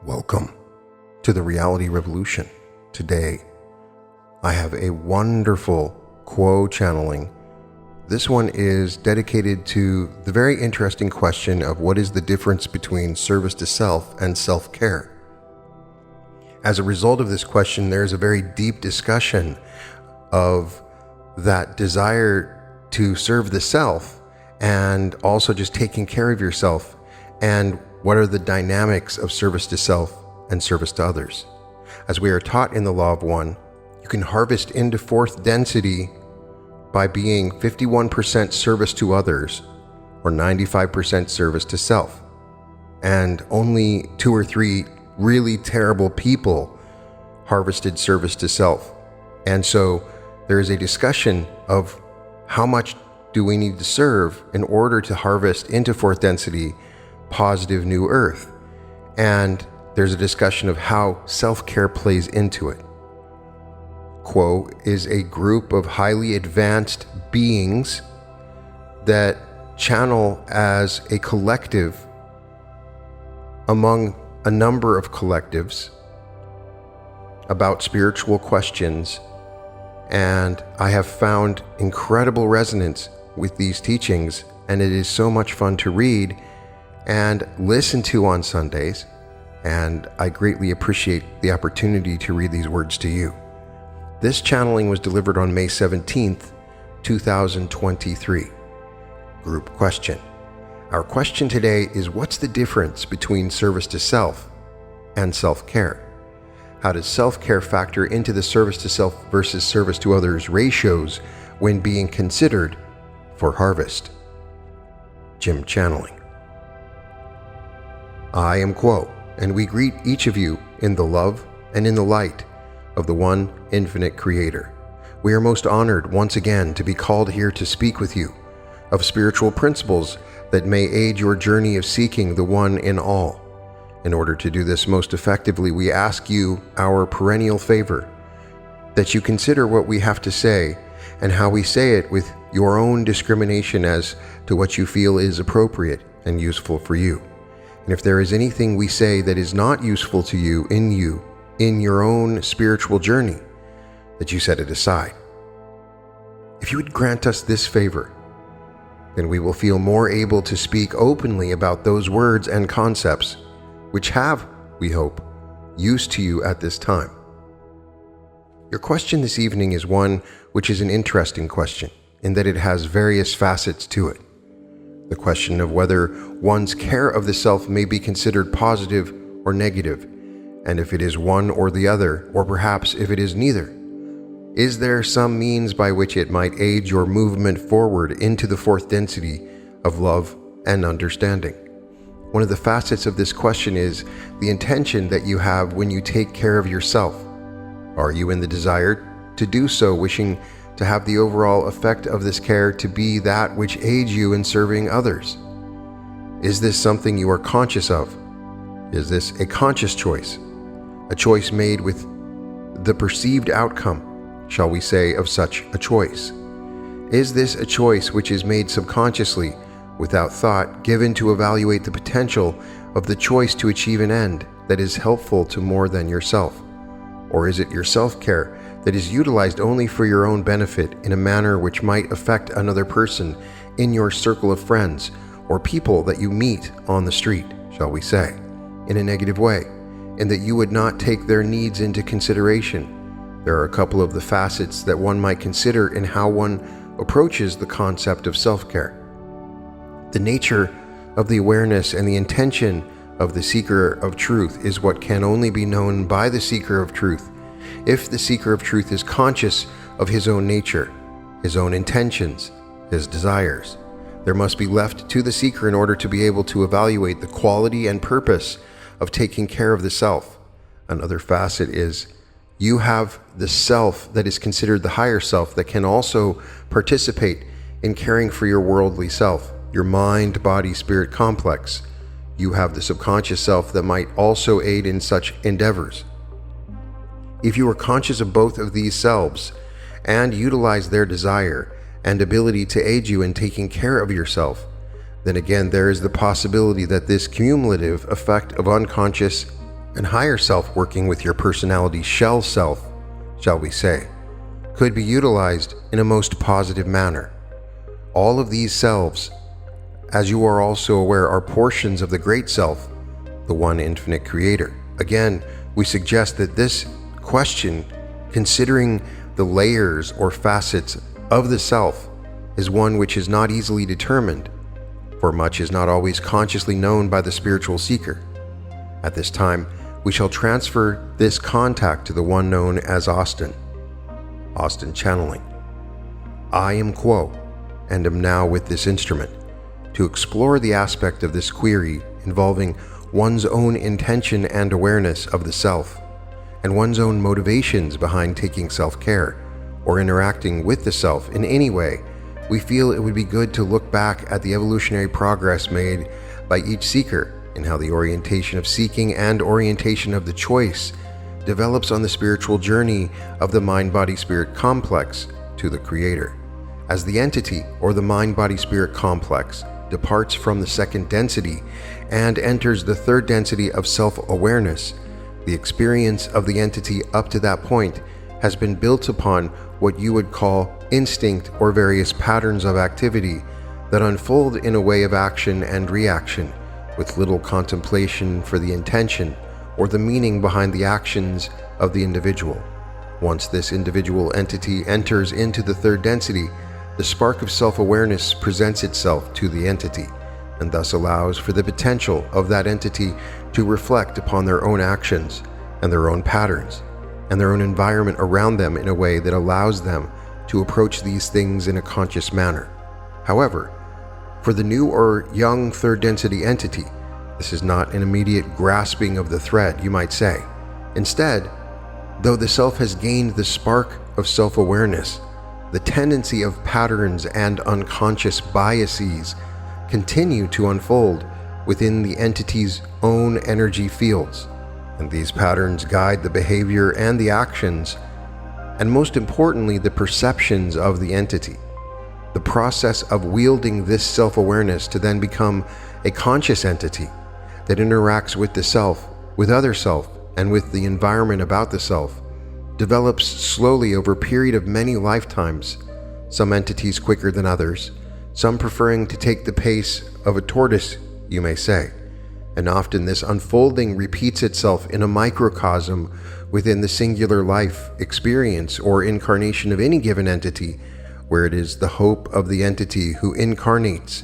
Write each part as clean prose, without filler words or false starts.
Welcome to the Reality Revolution. Today, I have a wonderful quo channeling. This one is dedicated to the very interesting question of what is the difference between service to self and self-care. As a result of this question, there's a very deep discussion of that desire to serve the self and also just taking care of yourself, and what are the dynamics of service to self and service to others. As we are taught in the Law of One, you can harvest into fourth density by being 51% service to others or 95% service to self. And only 2 or 3 really terrible people harvested service to self. And so there is a discussion of how much do we need to serve in order to harvest into fourth density positive new earth. And there's a discussion of how self-care plays into it. Quo is a group of highly advanced beings that channel as a collective among a number of collectives about spiritual questions, and I have found incredible resonance with these teachings, and it is so much fun to read and listen to on Sundays, and I greatly appreciate the opportunity to read these words to you. This channeling was delivered on May 17th, 2023. Group question. Our question today is, what's the difference between service to self and self-care? How does self-care factor into the service to self versus service to others ratios when being considered for harvest? Jim channeling. I am Quo, and we greet each of you in the love and in the light of the one infinite Creator. We are most honored once again to be called here to speak with you of spiritual principles that may aid your journey of seeking the one in all. In order to do this most effectively, we ask you our perennial favor, that you consider what we have to say and how we say it with your own discrimination as to what you feel is appropriate and useful for you. And if there is anything we say that is not useful to you, in your own spiritual journey, that you set it aside. If you would grant us this favor, then we will feel more able to speak openly about those words and concepts which have, we hope, use to you at this time. Your question this evening is one which is an interesting question, in that it has various facets to it. The question of whether one's care of the self may be considered positive or negative, and if it is one or the other, or perhaps if it is neither. Is there some means by which it might aid your movement forward into the fourth density of love and understanding? One of the facets of this question is the intention that you have when you take care of yourself. Are you in the desire to do so, wishing to have the overall effect of this care to be that which aids you in serving others? Is this something you are conscious of? Is this a conscious choice? A choice made with the perceived outcome, shall we say, of such a choice? Is this a choice which is made subconsciously, without thought, given to evaluate the potential of the choice to achieve an end that is helpful to more than yourself? Or is it your self-care that is utilized only for your own benefit in a manner which might affect another person in your circle of friends or people that you meet on the street, shall we say, in a negative way, and that you would not take their needs into consideration? There are a couple of the facets that one might consider in how one approaches the concept of self-care. The nature of the awareness and the intention of the seeker of truth is what can only be known by the seeker of truth. If the seeker of truth is conscious of his own nature, his own intentions, his desires, there must be left to the seeker in order to be able to evaluate the quality and purpose of taking care of the self. Another facet is you have the self that is considered the higher self that can also participate in caring for your worldly self, your mind, body, spirit complex. You have the subconscious self that might also aid in such endeavors. If you are conscious of both of these selves and utilize their desire and ability to aid you in taking care of yourself, then again there is the possibility that this cumulative effect of unconscious and higher self working with your personality shell self, shall we say, could be utilized in a most positive manner. All of these selves, as you are also aware, are portions of the Great Self, the one infinite creator. Again, we suggest that this question, considering the layers or facets of the self, is one which is not easily determined, for much is not always consciously known by the spiritual seeker. At this time, we shall transfer this contact to the one known as Austin channeling. I am Quo, and am now with this instrument, to explore the aspect of this query involving one's own intention and awareness of the self, and one's own motivations behind taking self-care, or interacting with the self in any way. We feel it would be good to look back at the evolutionary progress made by each seeker and how the orientation of seeking and orientation of the choice develops on the spiritual journey of the mind-body-spirit complex to the Creator. As the entity, or the mind-body-spirit complex, departs from the second density and enters the third density of self-awareness, the experience of the entity up to that point has been built upon what you would call instinct or various patterns of activity that unfold in a way of action and reaction, with little contemplation for the intention or the meaning behind the actions of the individual. Once this individual entity enters into the third density, the spark of self-awareness presents itself to the entity, and thus allows for the potential of that entity to reflect upon their own actions and their own patterns and their own environment around them in a way that allows them to approach these things in a conscious manner. However, for the new or young third density entity, this is not an immediate grasping of the thread, you might say. Instead, though the self has gained the spark of self-awareness, the tendency of patterns and unconscious biases continue to unfold within the entity's own energy fields, and these patterns guide the behavior and the actions, and most importantly, the perceptions of the entity. The process of wielding this self-awareness to then become a conscious entity that interacts with the self, with other self, and with the environment about the self, develops slowly over a period of many lifetimes, some entities quicker than others, some preferring to take the pace of a tortoise, you may say. And often this unfolding repeats itself in a microcosm within the singular life experience or incarnation of any given entity, where it is the hope of the entity who incarnates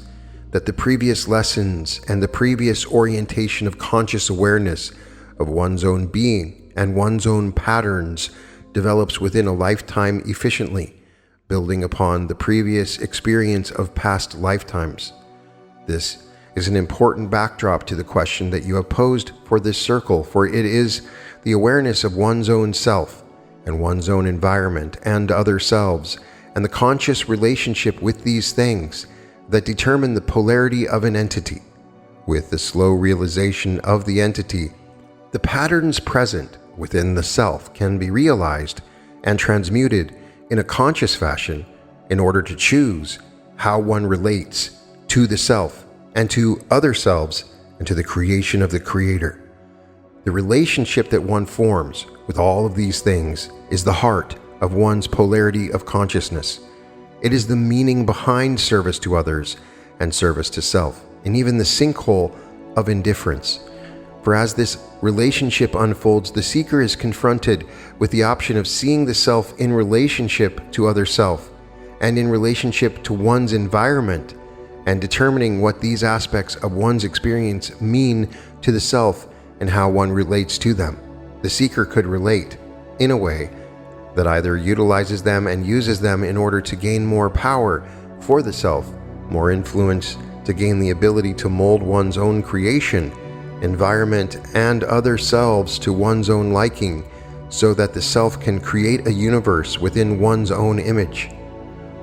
that the previous lessons and the previous orientation of conscious awareness of one's own being and one's own patterns develops within a lifetime efficiently, building upon the previous experience of past lifetimes. This is an important backdrop to the question that you have posed for this circle, for it is the awareness of one's own self and one's own environment and other selves, and the conscious relationship with these things that determine the polarity of an entity. With the slow realization of the entity, the patterns present within the self can be realized and transmuted in a conscious fashion in order to choose how one relates to the self and to other selves and to the creation of the Creator. The relationship that one forms with all of these things is the heart of one's polarity of consciousness. It is the meaning behind service to others and service to self, and even the sinkhole of indifference. For as this relationship unfolds, the seeker is confronted with the option of seeing the self in relationship to other self and in relationship to one's environment, and determining what these aspects of one's experience mean to the self and how one relates to them. The seeker could relate in a way that either utilizes them and uses them in order to gain more power for the self, more influence to gain the ability to mold one's own creation, environment, and other selves to one's own liking, so that the self can create a universe within one's own image.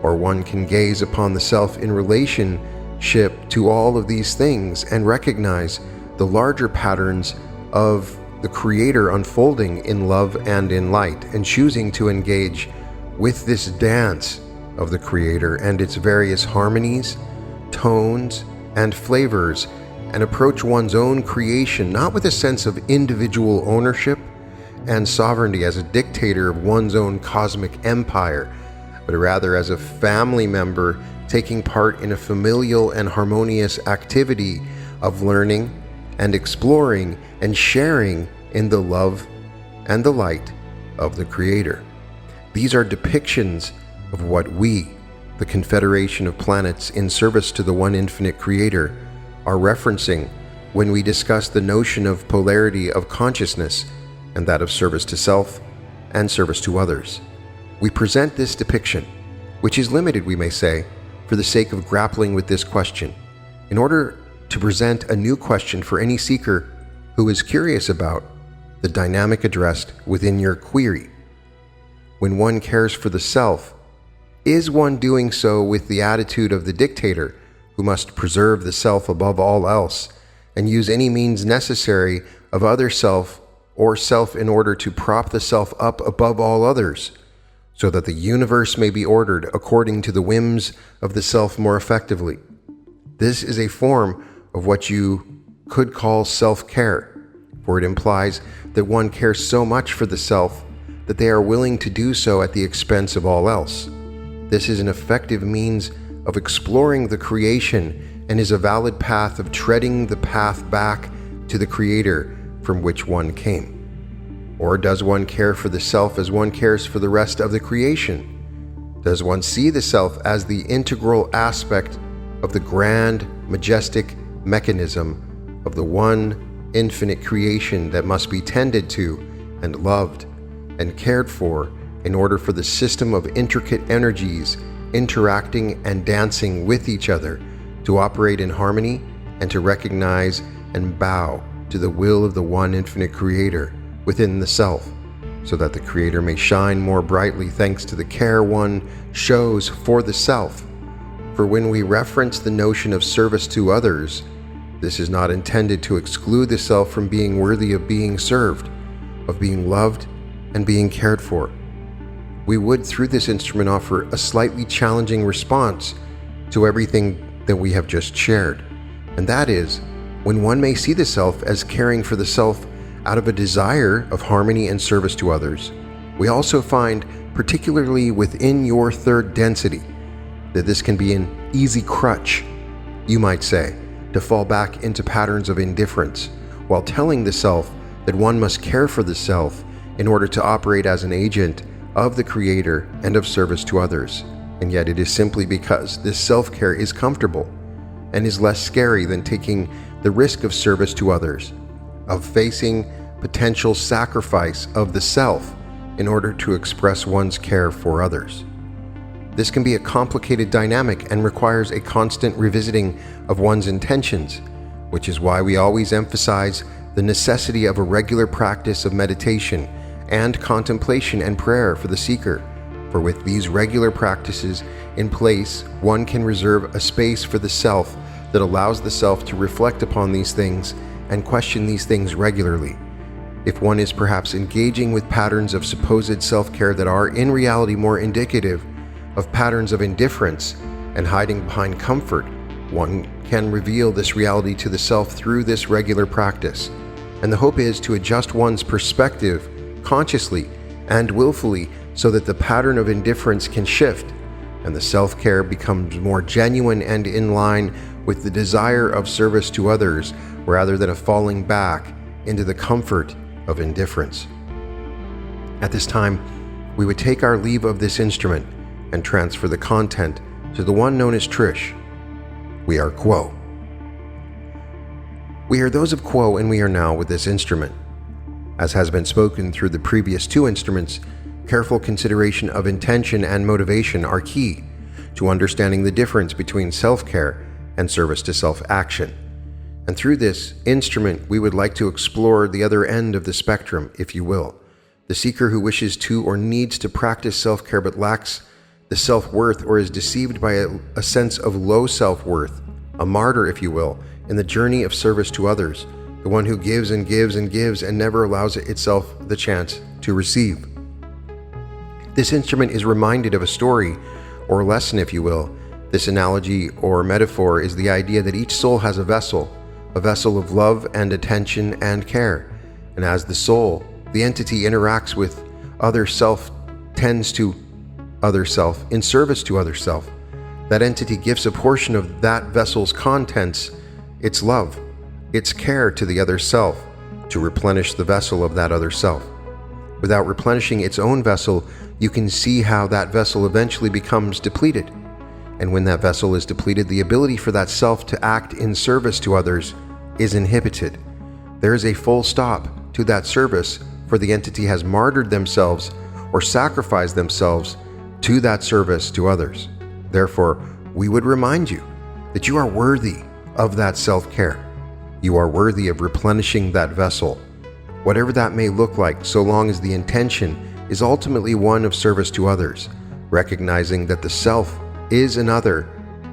Or one can gaze upon the self in relationship to all of these things and recognize the larger patterns of the Creator unfolding in love and in light, and choosing to engage with this dance of the Creator and its various harmonies, tones, and flavors and approach one's own creation not with a sense of individual ownership and sovereignty as a dictator of one's own cosmic empire, but rather as a family member taking part in a familial and harmonious activity of learning and exploring and sharing in the love and the light of the Creator. These are depictions of what we, the Confederation of Planets in service to the One Infinite Creator, are referencing when we discuss the notion of polarity of consciousness and that of service to self and service to others. We present this depiction, which is limited, we may say, for the sake of grappling with this question, in order to present a new question for any seeker who is curious about the dynamic addressed within your query. When one cares for the self, is one doing so with the attitude of the dictator who must preserve the self above all else and use any means necessary of other self or self in order to prop the self up above all others, so that the universe may be ordered according to the whims of the self more effectively? This is a form of what you could call self-care, for it implies that one cares so much for the self that they are willing to do so at the expense of all else. This is an effective means of exploring the creation and is a valid path of treading the path back to the Creator from which one came. Or does one care for the self as one cares for the rest of the creation? Does one see the self as the integral aspect of the grand, majestic mechanism of the one infinite creation that must be tended to and loved and cared for in order for the system of intricate energies interacting and dancing with each other to operate in harmony and to recognize and bow to the will of the one infinite Creator within the self, so that the Creator may shine more brightly thanks to the care one shows for the self? For when we reference the notion of service to others, this is not intended to exclude the self from being worthy of being served, of being loved and being cared for. We would, through this instrument, offer a slightly challenging response to everything that we have just shared, and that is, when one may see the self as caring for the self out of a desire of harmony and service to others, we also find, particularly within your third density, that this can be an easy crutch, you might say, to fall back into patterns of indifference, while telling the self that one must care for the self in order to operate as an agent of the Creator and of service to others. And yet it is simply because this self-care is comfortable and is less scary than taking the risk of service to others, of facing potential sacrifice of the self in order to express one's care for others. This can be a complicated dynamic and requires a constant revisiting of one's intentions, which is why we always emphasize the necessity of a regular practice of meditation and contemplation and prayer for the seeker. For with these regular practices in place, one can reserve a space for the self that allows the self to reflect upon these things and question these things regularly. If one is perhaps engaging with patterns of supposed self-care that are in reality more indicative of patterns of indifference and hiding behind comfort, one can reveal this reality to the self through this regular practice. And the hope is to adjust one's perspective consciously and willfully so that the pattern of indifference can shift and the self-care becomes more genuine and in line with the desire of service to others rather than a falling back into the comfort of indifference. At this time, we would take our leave of this instrument and transfer the content to the one known as Trish. We are Quo. We are those of Quo, and we are now with this instrument. As has been spoken through the previous two instruments, careful consideration of intention and motivation are key to understanding the difference between self-care and service to self-action. And through this instrument, we would like to explore the other end of the spectrum, if you will. The seeker who wishes to or needs to practice self-care but lacks the self-worth or is deceived by a sense of low self-worth, a martyr, if you will, in the journey of service to others, the one who gives and gives and gives and never allows itself the chance to receive. This instrument is reminded of a story or lesson, if you will. This analogy or metaphor is the idea that each soul has a vessel, a vessel of love and attention and care. And as the soul, the entity interacts with other self, tends to other self, in service to other self, that entity gives a portion of that vessel's contents, its love, its care to the other self, to replenish the vessel of that other self. Without replenishing its own vessel, you can see how that vessel eventually becomes depleted. And when that vessel is depleted, the ability for that self to act in service to others is inhibited. There is a full stop to that service, for the entity has martyred themselves or sacrificed themselves to that service to others. Therefore, we would remind you that you are worthy of that self-care. You are worthy of replenishing that vessel, whatever that may look like, so long as the intention is ultimately one of service to others, recognizing that the self is another,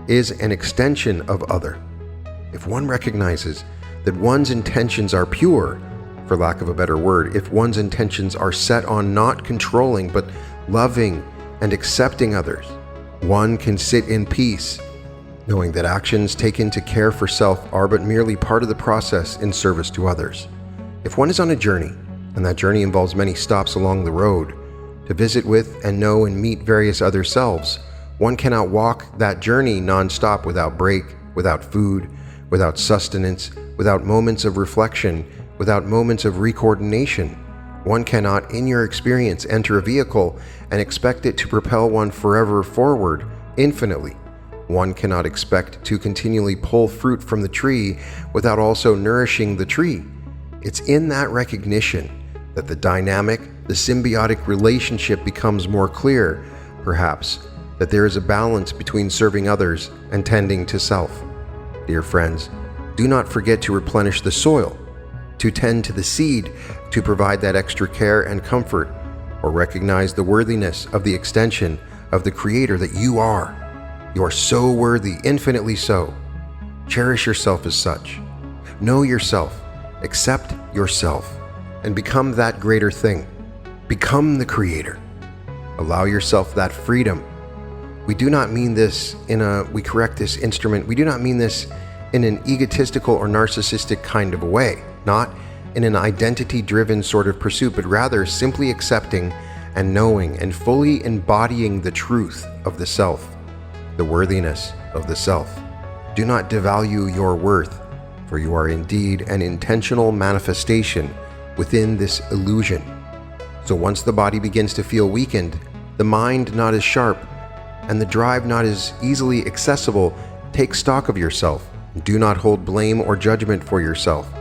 is an extension of other. If one recognizes that one's intentions are pure, for lack of a better word, if one's intentions are set on not controlling but loving and accepting others, one can sit in peace, knowing that actions taken to care for self are but merely part of the process in service to others. If one is on a journey, and that journey involves many stops along the road, to visit with and know and meet various other selves, one cannot walk that journey non-stop without break, without food, without sustenance, without moments of reflection, without moments of recoordination. One cannot, in your experience, enter a vehicle and expect it to propel one forever forward, infinitely. One cannot expect to continually pull fruit from the tree without also nourishing the tree. It's in that recognition that the dynamic, the symbiotic relationship becomes more clear, perhaps, that there is a balance between serving others and tending to self. Dear friends, do not forget to replenish the soil, to tend to the seed, to provide that extra care and comfort, or recognize the worthiness of the extension of the Creator that you are. You are so worthy, infinitely so. Cherish yourself as such. Know yourself, accept yourself, and become that greater thing. Become the Creator. Allow yourself that freedom. We do not mean this we correct this instrument, we do not mean this in an egotistical or narcissistic kind of a way, not in an identity-driven sort of pursuit, but rather simply accepting and knowing and fully embodying the truth of the self, the worthiness of the self. Do not devalue your worth, for you are indeed an intentional manifestation within this illusion. So once the body begins to feel weakened, the mind not as sharp, and the drive not as easily accessible, take stock of yourself. Do not hold blame or judgment for yourself.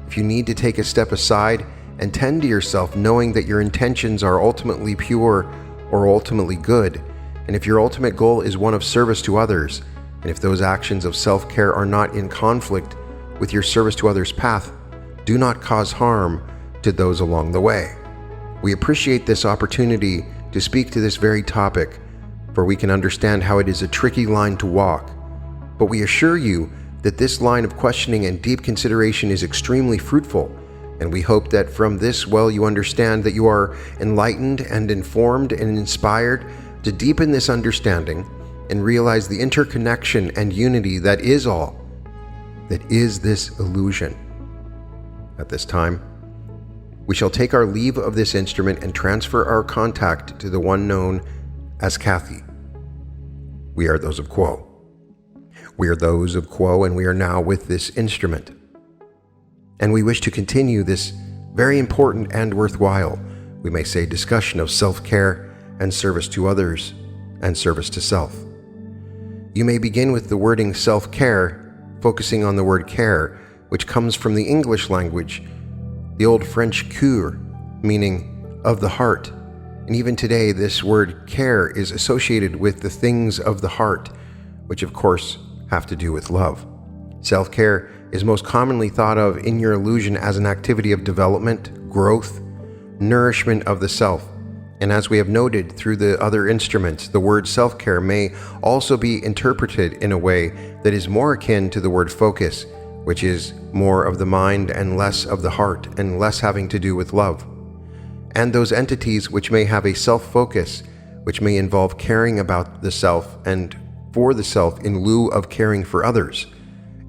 If you need to take a step aside and tend to yourself, knowing that your intentions are ultimately pure or ultimately good, and if your ultimate goal is one of service to others, and if those actions of self-care are not in conflict with your service to others' path, do not cause harm to those along the way. We appreciate this opportunity to speak to this very topic, for we can understand how it is a tricky line to walk. But we assure you that this line of questioning and deep consideration is extremely fruitful, and we hope that from this you understand that you are enlightened and informed and inspired to deepen this understanding and realize the interconnection and unity that is all, that is this illusion. At this time, we shall take our leave of this instrument and transfer our contact to the one known as Kathy. We are those of Quo. We are those of Quo, and we are now with this instrument. And we wish to continue this very important and worthwhile, we may say, discussion of self-care and service to others and service to self. You may begin with the wording self-care, focusing on the word care, which comes from the English language, the old French cœur, meaning of the heart. And even today, this word care is associated with the things of the heart, which of course have to do with love. Self-care is most commonly thought of in your illusion as an activity of development, growth, nourishment of the self. And as we have noted through the other instruments, the word self-care may also be interpreted in a way that is more akin to the word focus, which is more of the mind and less of the heart, and less having to do with love. And those entities which may have a self-focus, which may involve caring about the self and for the self in lieu of caring for others,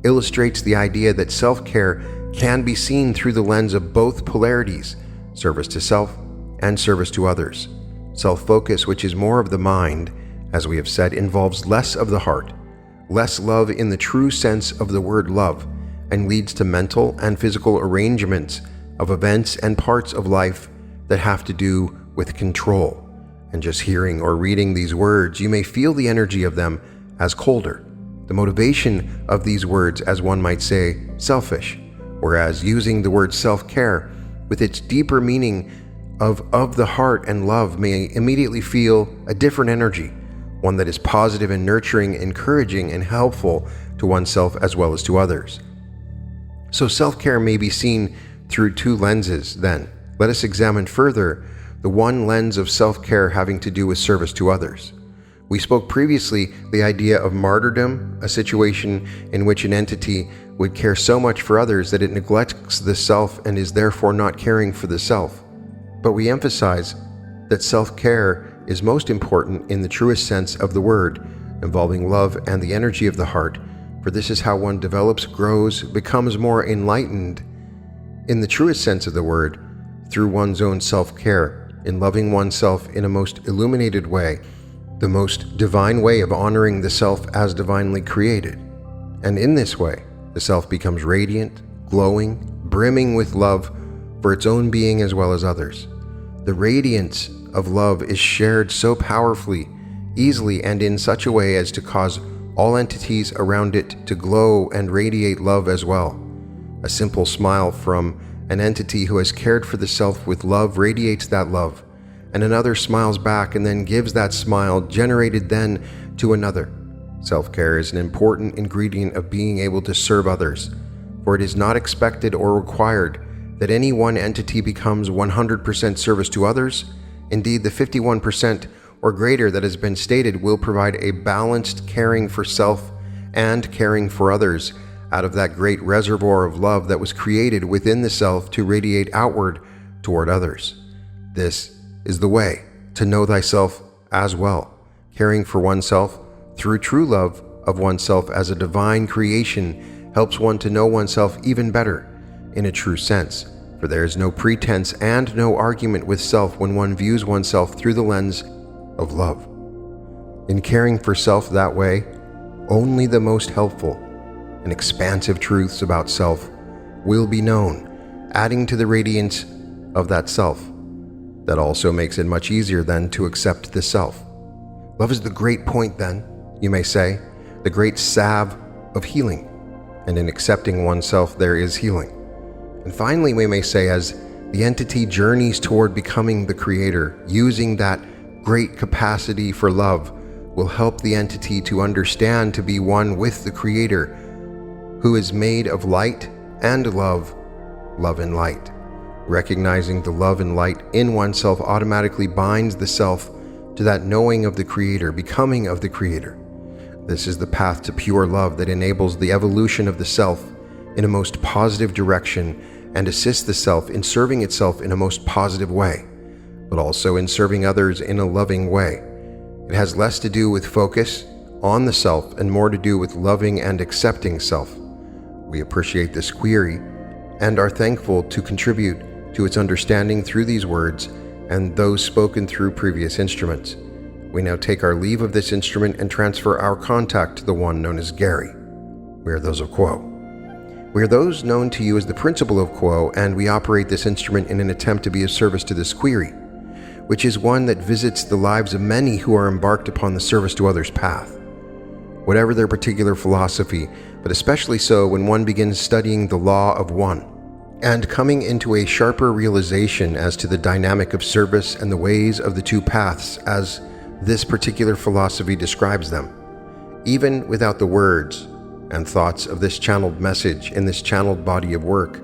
illustrates the idea that self-care can be seen through the lens of both polarities, service to self and service to others. Self-focus, which is more of the mind, as we have said, involves less of the heart, less love in the true sense of the word love, and leads to mental and physical arrangements of events and parts of life that have to do with control. And just hearing or reading these words, you may feel the energy of them as colder, the motivation of these words as, one might say, selfish, whereas using the word self-care with its deeper meaning of the heart and love may immediately feel a different energy, one that is positive and nurturing, encouraging and helpful to oneself as well as to others. So self-care may be seen through two lenses then. Let us examine further the one lens of self-care having to do with service to others. We spoke previously the idea of martyrdom, a situation in which an entity would care so much for others that it neglects the self and is therefore not caring for the self. But we emphasize that self-care is most important in the truest sense of the word, involving love and the energy of the heart, for this is how one develops, grows, becomes more enlightened in the truest sense of the word, through one's own self-care, in loving oneself in a most illuminated way, the most divine way of honoring the self as divinely created. And in this way, the self becomes radiant, glowing, brimming with love for its own being as well as others. The radiance of love is shared so powerfully, easily, and in such a way as to cause all entities around it to glow and radiate love as well. A simple smile from an entity who has cared for the self with love radiates that love, and another smiles back and then gives that smile generated then to another. Self-care is an important ingredient of being able to serve others, for it is not expected or required that any one entity becomes 100% service to others. Indeed, the 51% or greater that has been stated will provide a balanced caring for self and caring for others out of that great reservoir of love that was created within the self to radiate outward toward others. This is the way to know thyself as well, caring for oneself through true love of oneself as a divine creation helps one to know oneself even better in a true sense, for there is no pretense and no argument with self when one views oneself through the lens of love. In caring for self that way, only the most helpful and expansive truths about self will be known, adding to the radiance of that self. That also makes it much easier then to accept the self. Love is the great point then, you may say, the great salve of healing, and in accepting oneself there is healing. And finally, we may say, as the entity journeys toward becoming the creator, using that great capacity for love will help the entity to understand to be one with the creator, who is made of light and love, love and light. Recognizing the love and light in oneself automatically binds the self to that knowing of the creator, becoming of the creator. This is the path to pure love that enables the evolution of the self in a most positive direction and assists the self in serving itself in a most positive way, but also in serving others in a loving way. It has less to do with focus on the self and more to do with loving and accepting self. We appreciate this query and are thankful to contribute to its understanding through these words and those spoken through previous instruments. We now take our leave of this instrument and transfer our contact to the one known as Gary. We are those of Quo. We are those known to you as the principle of Quo, and we operate this instrument in an attempt to be of service to this query, which is one that visits the lives of many who are embarked upon the service to others path. Whatever their particular philosophy, but especially so when one begins studying the law of one, and coming into a sharper realization as to the dynamic of service and the ways of the two paths as this particular philosophy describes them. Even without the words and thoughts of this channeled message in this channeled body of work,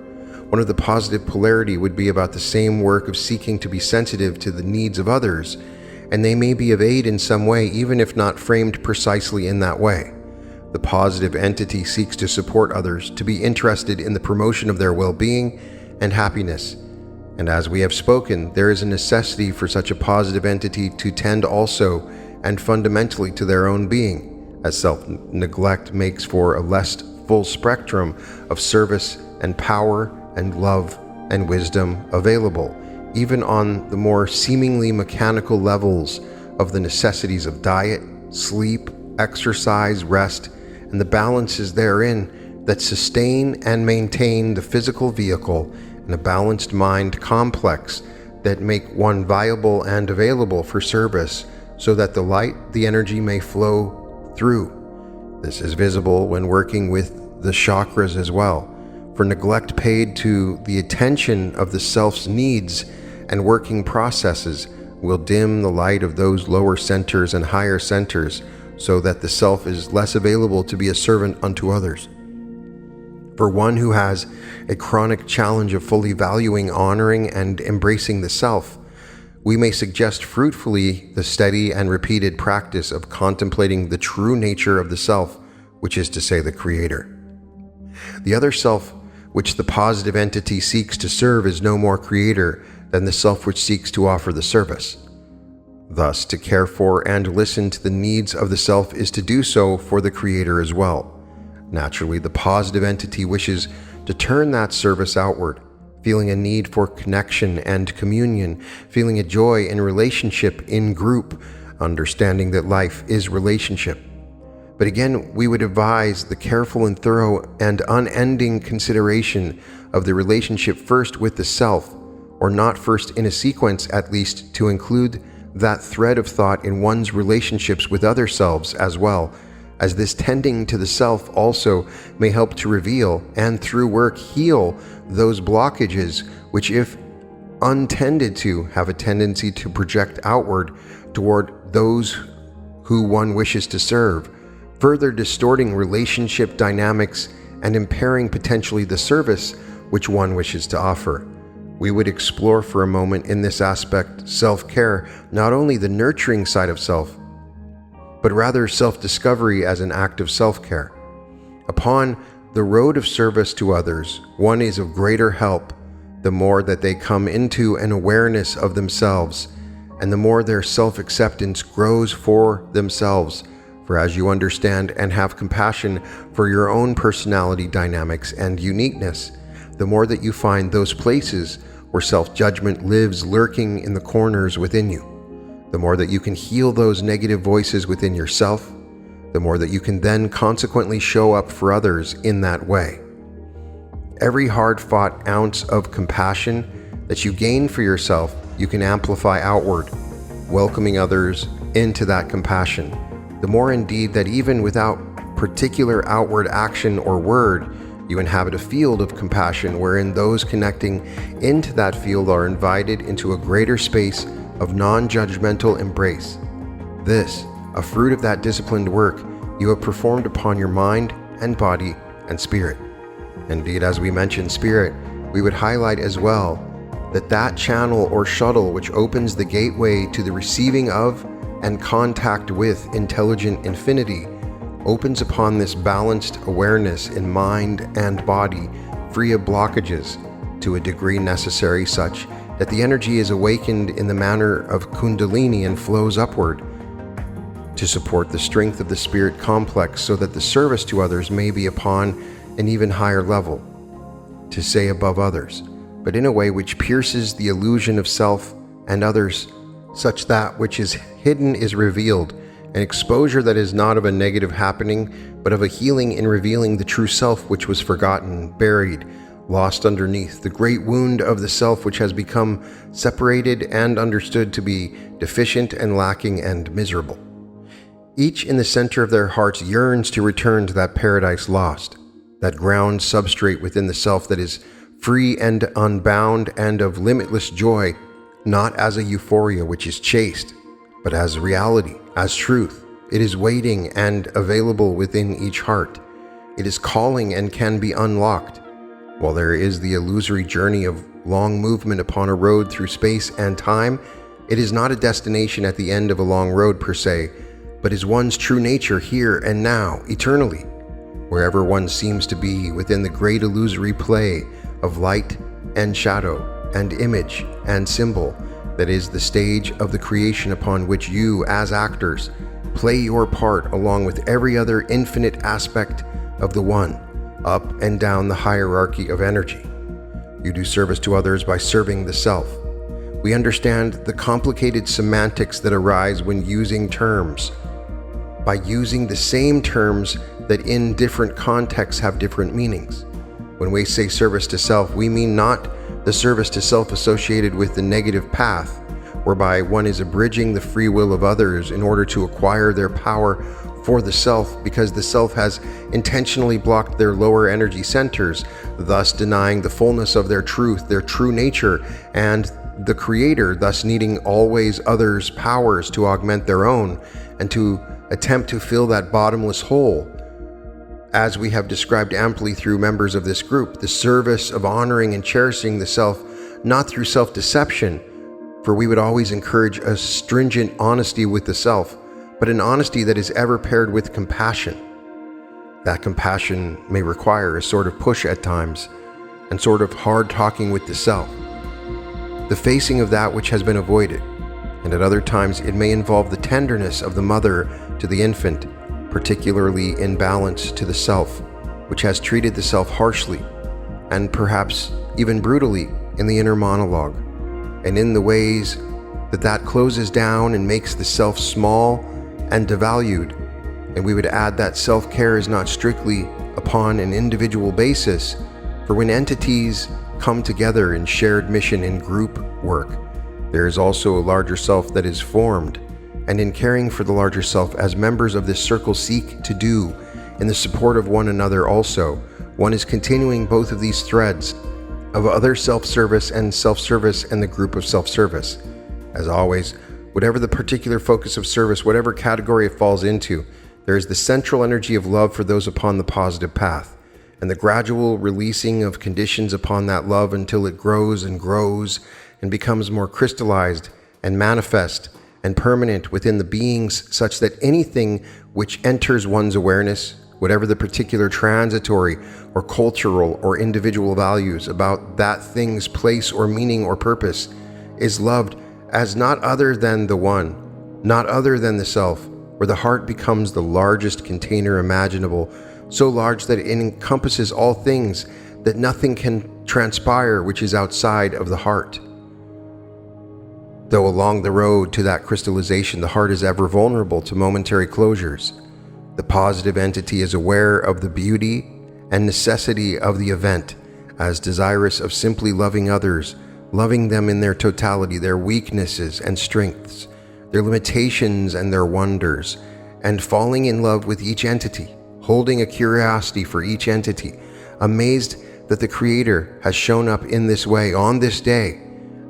one of the positive polarity would be about the same work of seeking to be sensitive to the needs of others, and they may be of aid in some way, even if not framed precisely in that way. The positive entity seeks to support others, to be interested in the promotion of their well-being and happiness. And as we have spoken, there is a necessity for such a positive entity to tend also and fundamentally to their own being, as self-neglect makes for a less full spectrum of service and power and love and wisdom available, even on the more seemingly mechanical levels of the necessities of diet, sleep, exercise, rest, and the balances therein that sustain and maintain the physical vehicle and a balanced mind complex that make one viable and available for service so that the light, the energy may flow through. This is visible when working with the chakras as well, for neglect paid to the attention of the self's needs and working processes will dim the light of those lower centers and higher centers so that the self is less available to be a servant unto others. For one who has a chronic challenge of fully valuing, honoring, and embracing the self, we may suggest fruitfully the steady and repeated practice of contemplating the true nature of the self, which is to say the Creator. The other self which the positive entity seeks to serve is no more creator than the self which seeks to offer the service. Thus, to care for and listen to the needs of the self is to do so for the Creator as well. Naturally, the positive entity wishes to turn that service outward, feeling a need for connection and communion, feeling a joy in relationship in group, understanding that life is relationship. But again, we would advise the careful and thorough and unending consideration of the relationship first with the self, or not first in a sequence at least, to include that thread of thought in one's relationships with other selves as well, as this tending to the self also may help to reveal and through work heal those blockages which, if untended to, have a tendency to project outward toward those who one wishes to serve, further distorting relationship dynamics and impairing potentially the service which one wishes to offer. We would explore for a moment in this aspect self-care, not only the nurturing side of self, but rather self-discovery as an act of self-care. Upon the road of service to others, one is of greater help the more that they come into an awareness of themselves, and the more their self-acceptance grows for themselves. For as you understand and have compassion for your own personality dynamics and uniqueness, the more that you find those places where self-judgment lives lurking in the corners within you, the more that you can heal those negative voices within yourself, the more that you can then consequently show up for others in that way. Every hard-fought ounce of compassion that you gain for yourself, you can amplify outward, welcoming others into that compassion. The more indeed that even without particular outward action or word, you inhabit a field of compassion wherein those connecting into that field are invited into a greater space of non-judgmental embrace. This, a fruit of that disciplined work you have performed upon your mind and body and spirit. Indeed, as we mentioned spirit, we would highlight as well that channel or shuttle which opens the gateway to the receiving of and contact with intelligent infinity opens upon this balanced awareness in mind and body, free of blockages, to a degree necessary such that the energy is awakened in the manner of Kundalini and flows upward to support the strength of the spirit complex so that the service to others may be upon an even higher level, to say above others, but in a way which pierces the illusion of self and others, such that which is hidden is revealed, an exposure that is not of a negative happening, but of a healing in revealing the true self which was forgotten, buried, lost underneath the great wound of the self which has become separated and understood to be deficient and lacking and miserable. Each in the center of their hearts yearns to return to that paradise lost, that ground substrate within the self that is free and unbound and of limitless joy, not as a euphoria which is chaste, but as reality, as truth. It is waiting and available within each heart. It is calling and can be unlocked. While there is the illusory journey of long movement upon a road through space and time, it is not a destination at the end of a long road per se, but is one's true nature here and now, eternally, wherever one seems to be within the great illusory play of light and shadow and image and symbol that is the stage of the creation upon which you, as actors, play your part along with every other infinite aspect of the One, up and down the hierarchy of energy. You do service to others by serving the self. We understand the complicated semantics that arise when using terms. By using the same terms that in different contexts have different meanings. When we say service to self, we mean not the service to self associated with the negative path, whereby one is abridging the free will of others in order to acquire their power for the self because the self has intentionally blocked their lower energy centers, thus denying the fullness of their truth, their true nature, and the creator, thus needing always others' powers to augment their own and to attempt to fill that bottomless hole. As we have described amply through members of this group, the service of honoring and cherishing the self, not through self-deception, for we would always encourage a stringent honesty with the self, but an honesty that is ever paired with compassion. That compassion may require a sort of push at times, and sort of hard talking with the self. The facing of that which has been avoided, and at other times it may involve the tenderness of the mother to the infant, particularly in balance to the self, which has treated the self harshly, and perhaps even brutally in the inner monologue, and in the ways that closes down and makes the self small and devalued. And we would add that self-care is not strictly upon an individual basis, for when entities come together in shared mission in group work, there is also a larger self that is formed, and in caring for the larger self as members of this circle seek to do in the support of one another also, one is continuing both of these threads of other self-service and the group of self-service. As always, whatever the particular focus of service, whatever category it falls into, there is the central energy of love for those upon the positive path, and the gradual releasing of conditions upon that love until it grows and becomes more crystallized and manifest and permanent within the beings, such that anything which enters one's awareness, whatever the particular transitory or cultural or individual values about that thing's place or meaning or purpose, is loved as not other than the one, not other than the self, where the heart becomes the largest container imaginable, so large that it encompasses all things, that nothing can transpire which is outside of the heart. Though along the road to that crystallization, the heart is ever vulnerable to momentary closures, the positive entity is aware of the beauty and necessity of the event, as desirous of simply loving others, loving them in their totality, their weaknesses and strengths, their limitations and their wonders, and falling in love with each entity, holding a curiosity for each entity, amazed that the Creator has shown up in this way on this day,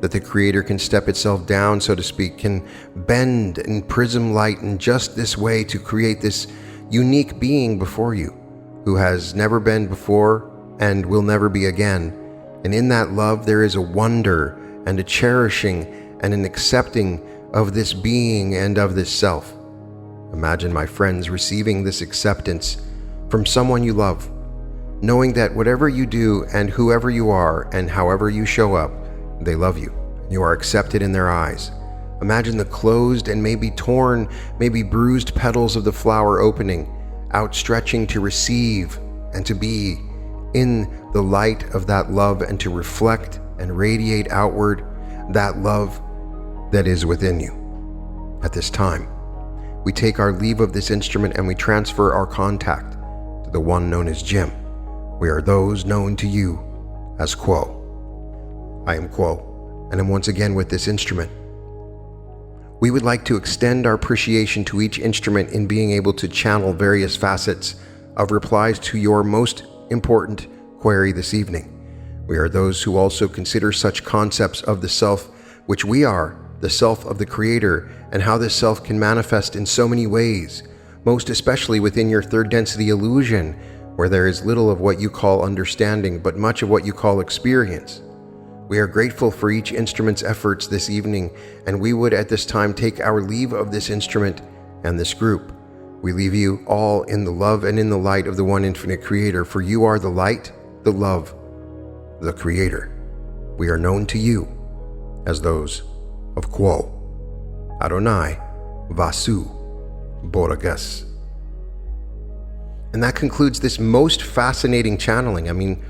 that the Creator can step itself down, so to speak, can bend and prism light in just this way to create this unique being before you, who has never been before and will never be again. And in that love there is a wonder and a cherishing and an accepting of this being and of this self. Imagine, my friends, receiving this acceptance from someone you love, knowing that whatever you do and whoever you are and however you show up, they love you. You are accepted in their eyes. Imagine the closed and maybe torn, maybe bruised petals of the flower opening, outstretching to receive and to be in the light of that love and to reflect and radiate outward that love that is within you. At this time, we take our leave of this instrument and we transfer our contact to the one known as Jim. We are those known to you as Quo. I am Quo, and am once again with this instrument. We would like to extend our appreciation to each instrument in being able to channel various facets of replies to your most important query this evening. We are those who also consider such concepts of the self, which we are, the self of the Creator, and how this self can manifest in so many ways, most especially within your third density illusion, where there is little of what you call understanding, but much of what you call experience. We are grateful for each instrument's efforts this evening, and we would at this time take our leave of this instrument and this group. We leave you all in the love and in the light of the one infinite Creator, for you are the light, the love, the Creator. We are known to you as those of Quo. Adonai Vasu Boragas. And that concludes this most fascinating channeling. I mean,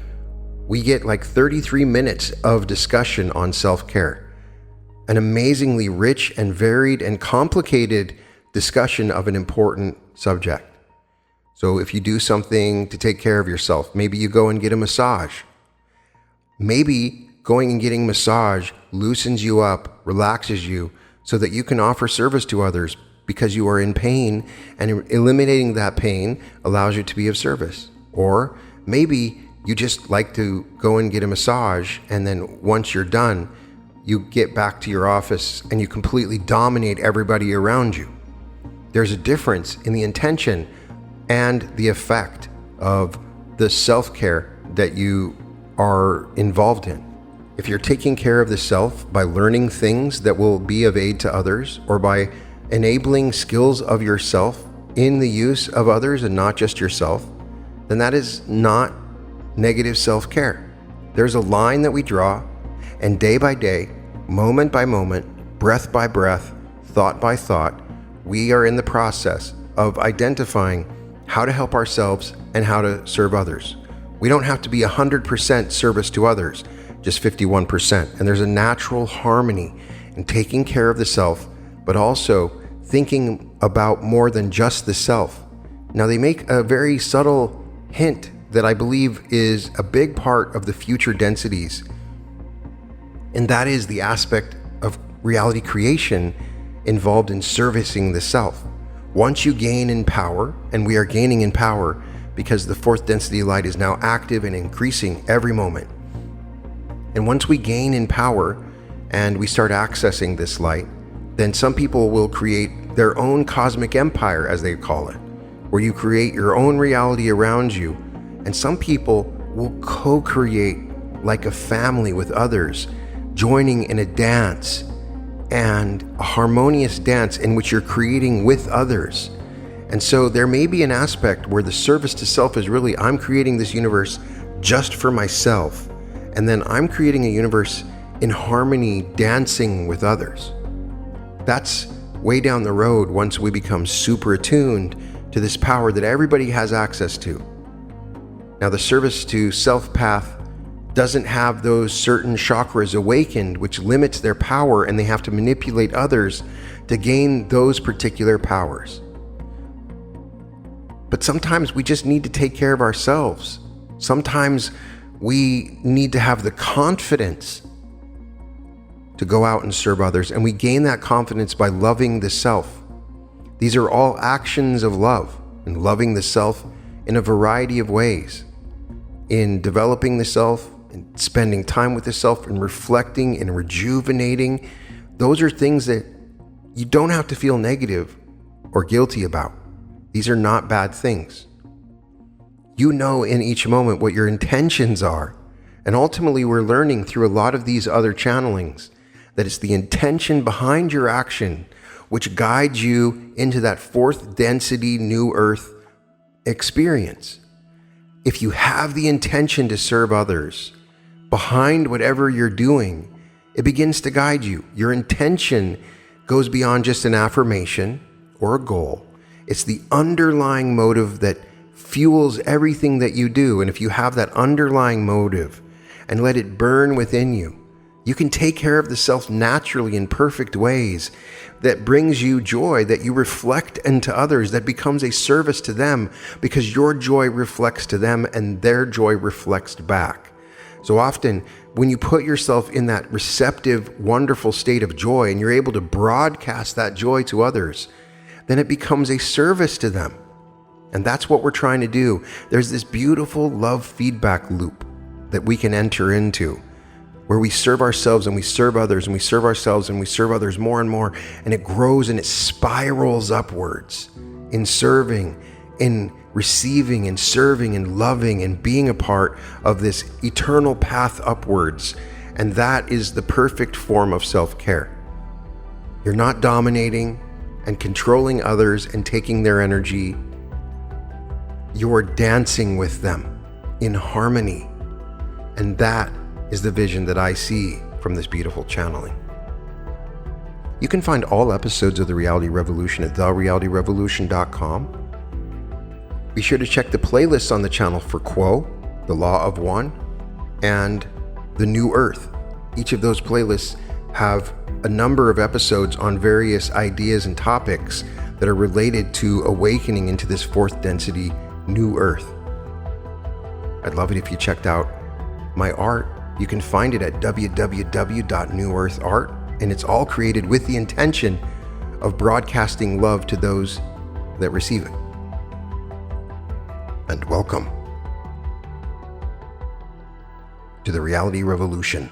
we get like 33 minutes of discussion on self-care. An amazingly rich and varied and complicated discussion of an important subject. So if you do something to take care of yourself, maybe you go and get a massage. Maybe going and getting a massage loosens you up, relaxes you, so that you can offer service to others because you are in pain, and eliminating that pain allows you to be of service. Or maybe you just like to go and get a massage, and then once you're done, you get back to your office and you completely dominate everybody around you. There's a difference in the intention and the effect of the self-care that you are involved in. If you're taking care of the self by learning things that will be of aid to others, or by enabling skills of yourself in the use of others and not just yourself, then that is not negative self-care. There's a line that we draw, and day by day, moment by moment, breath by breath, thought by thought, we are in the process of identifying how to help ourselves and how to serve others. We don't have to be 100% service to others, just 51%. And there's a natural harmony in taking care of the self, but also thinking about more than just the self. Now, they make a very subtle hint that I believe is a big part of the future densities, and that is the aspect of reality creation involved in servicing the self. Once you gain in power, and we are gaining in power because the fourth density light is now active and increasing every moment. And once we gain in power and we start accessing this light, then some people will create their own cosmic empire, as they call it, where you create your own reality around you. And some people will co-create like a family with others, joining in a dance, and a harmonious dance in which you're creating with others. And so there may be an aspect where the service to self is really, I'm creating this universe just for myself, and then I'm creating a universe in harmony, dancing with others. That's way down the road once we become super attuned to this power that everybody has access to. Now, the service to self path doesn't have those certain chakras awakened, which limits their power, and they have to manipulate others to gain those particular powers. But sometimes we just need to take care of ourselves. Sometimes we need to have the confidence to go out and serve others, and we gain that confidence by loving the self. These are all actions of love, and loving the self in a variety of ways. In developing the self, and spending time with the self, and reflecting and rejuvenating, those are things that you don't have to feel negative or guilty about. These are not bad things. You know in each moment what your intentions are. And ultimately, we're learning through a lot of these other channelings that it's the intention behind your action which guides you into that fourth density new earth experience. If you have the intention to serve others behind whatever you're doing, it begins to guide you. Your intention goes beyond just an affirmation or a goal. It's the underlying motive that fuels everything that you do. And if you have that underlying motive and let it burn within you, you can take care of the self naturally in perfect ways that brings you joy, that you reflect into others, that becomes a service to them because your joy reflects to them and their joy reflects back. So often when you put yourself in that receptive, wonderful state of joy and you're able to broadcast that joy to others, then it becomes a service to them. And that's what we're trying to do. There's this beautiful love feedback loop that we can enter into, where we serve ourselves and we serve others, and we serve ourselves and we serve others more and more. And it grows and it spirals upwards in serving, in receiving and serving and loving and being a part of this eternal path upwards. And that is the perfect form of self-care. You're not dominating and controlling others and taking their energy. You're dancing with them in harmony. And that is the vision that I see from this beautiful channeling. You can find all episodes of The Reality Revolution at therealityrevolution.com. Be sure to check the playlists on the channel for Quo, the Law of One, and the New Earth. Each of those playlists have a number of episodes on various ideas and topics that are related to awakening into this fourth density New Earth. I'd love it if you checked out my art. You can find it at www.newearthart, and it's all created with the intention of broadcasting love to those that receive it. And welcome to the Reality Revolution.